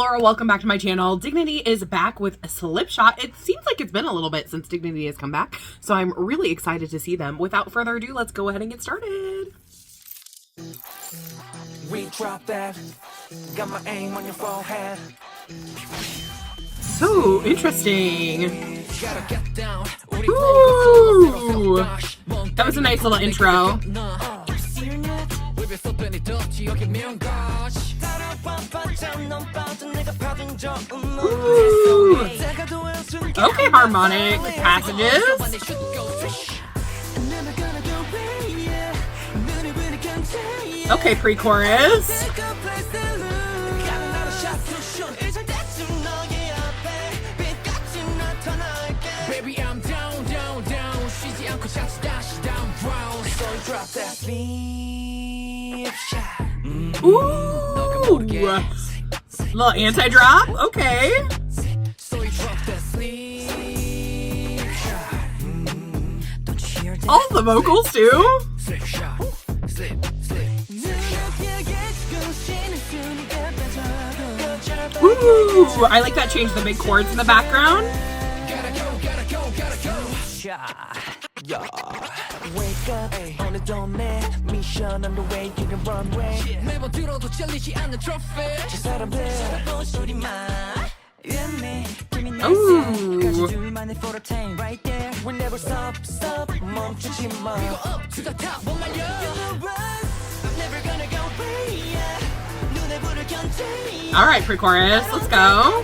Laura, welcome back to my channel. Dignity is back with a Slipshot. It seems like it's been a little bit since Dignity has come back, so I'm really excited to see them. Without further ado, let's go ahead and get started. We drop that. Got my aim on your forehead. So interesting. Ooh, that was a nice little intro. Ooh. Okay, harmonic passages. Okay, pre-chorus. Baby, I'm down, down, down. 쉬지 않고 다시 down, brown. So drop that slipshot. Ooh, little anti-drop. Okay. So drop that slipshot. All the vocals too. Ooh, I like that change. The big chords in the background. Yeah. Wake up, on the doormat, mission on the way to the runway. 매번 들어도 잘리지 않는 trophy. 저 사람들 살아본 소리만. Ooh. Right there. We never stop, 멈추지 마. We go up to the top, 못 말려. I'm never gonna go away. 눈에 불을 견제. All right, pre-chorus, let's go.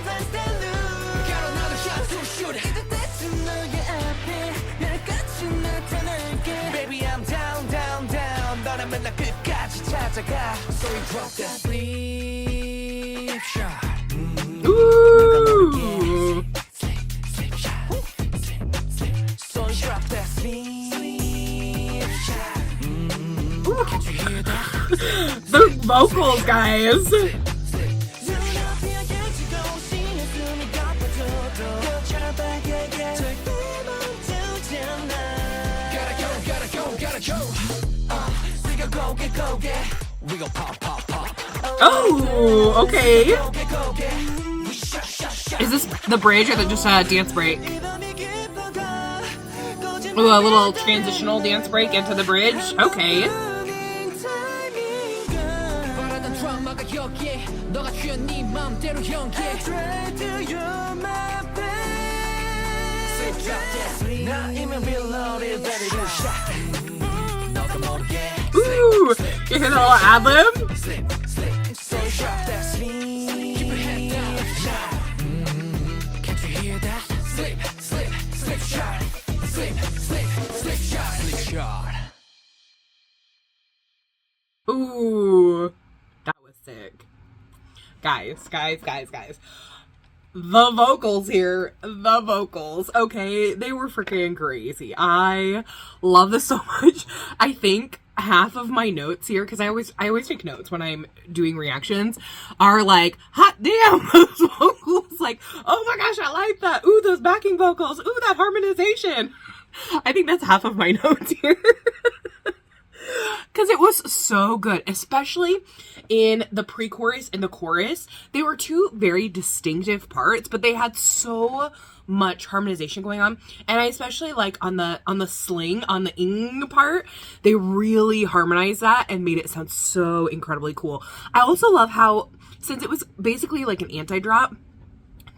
Baby, I'm down, down, down. 너는 맨날 끝까지 찾아가. So we drop that slipshot. Ooh. So we drop that slipshot. Can't you hear that? The vocals, guys. Oh, okay. Is this the bridge or just a dance break? Ooh, a little transitional dance break into the bridge. Okay. Ooh, you hear the little ad-lib? Ooh, that was sick. Guys. The vocals here, the vocals, okay, they were freaking crazy. I love this so much. I think half of my notes here, because I always take notes when I'm doing reactions, are like, hot damn, those vocals, like, oh my gosh, I like that. Ooh, those backing vocals. Ooh, that harmonization. I think that's half of my notes here. Because it was so good, especially in the pre-chorus and the chorus. They were two very distinctive parts, but they had so much harmonization going on. And I especially like on the sling, on the ing part, they really harmonized that and made it sound so incredibly cool. I also love how, since it was basically like an anti-drop,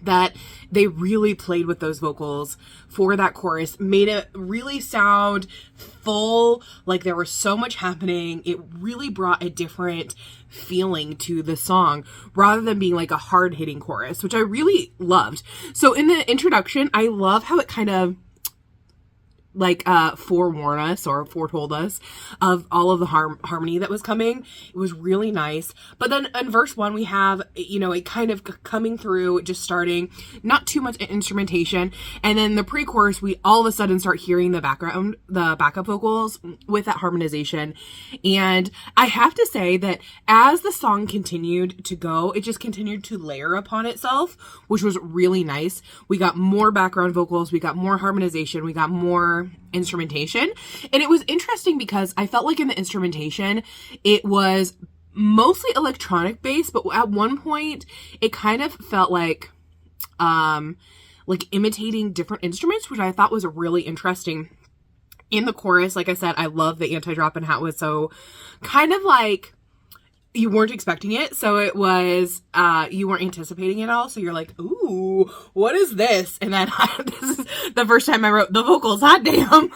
that they really played with those vocals for that chorus, made it really sound full, like there was so much happening. It really brought a different feeling to the song rather than being like a hard-hitting chorus, which I really loved. So in the introduction, I love how it kind of like forewarn us or foretold us of all of the harmony that was coming. It was really nice. But then in verse 1 we have, you know, it kind of coming through, just starting, not too much instrumentation, and then the pre-chorus we all of a sudden start hearing the backup vocals with that harmonization. And I have to say that as the song continued to go, it just continued to layer upon itself, which was really nice. We got more background vocals, we got more harmonization, we got more instrumentation. And it was interesting because I felt like in the instrumentation, it was mostly electronic based, but at one point it kind of felt like imitating different instruments, which I thought was really interesting. In the chorus, like I said, I love the anti-drop and how it was so kind of like you weren't expecting it. So it was, you weren't anticipating it all. So you're like, ooh, what is this? And then this is the first time I wrote the vocals, hot damn.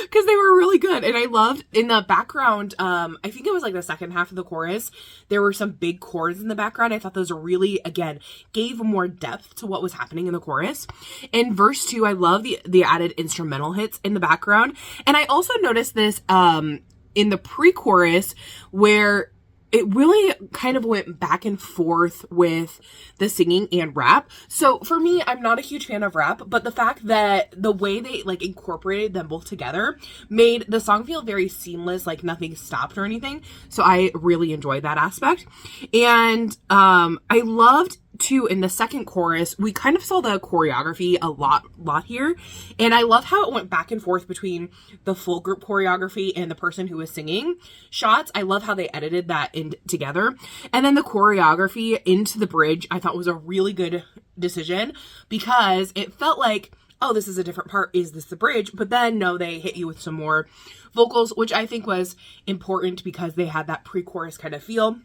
Because they were really good. And I loved in the background, I think it was like the second half of the chorus, there were some big chords in the background. I thought those really, again, gave more depth to what was happening in the chorus. In verse 2, I love the added instrumental hits in the background. And I also noticed this in the pre-chorus where it really kind of went back and forth with the singing and rap. So for me, I'm not a huge fan of rap, but the fact that the way they like incorporated them both together made the song feel very seamless, like nothing stopped or anything. So I really enjoyed that aspect. And I loved too, in the second chorus, we kind of saw the choreography a lot here. And I love how it went back and forth between the full group choreography and the person who was singing shots. I love how they edited that in together. And then the choreography into the bridge, I thought was a really good decision because it felt like, oh, this is a different part. Is this the bridge? But then no, they hit you with some more vocals, which I think was important because they had that pre-chorus kind of feel,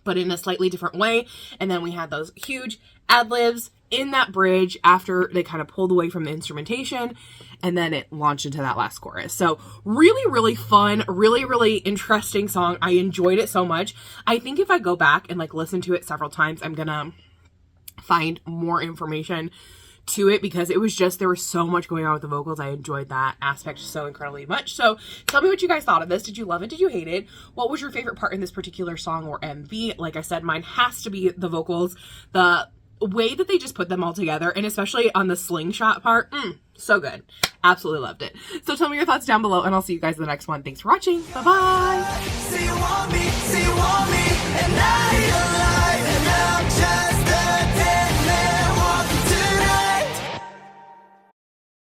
but in a slightly different way. And then we had those huge ad-libs in that bridge after they kind of pulled away from the instrumentation, and then it launched into that last chorus. So really, really fun, really, really interesting song. I enjoyed it so much. I think if I go back and like listen to it several times, I'm gonna find more information to it because it was just, there was so much going on with the vocals. I enjoyed that aspect so incredibly much. So tell me what you guys thought of this. Did you love it? Did you hate it? What was your favorite part in this particular song or MV? Like I said, mine has to be the vocals, the way that they just put them all together, and especially on the slingshot part. So good. Absolutely loved it. So tell me your thoughts down below, and I'll see you guys in the next one. Thanks for watching. Bye-bye.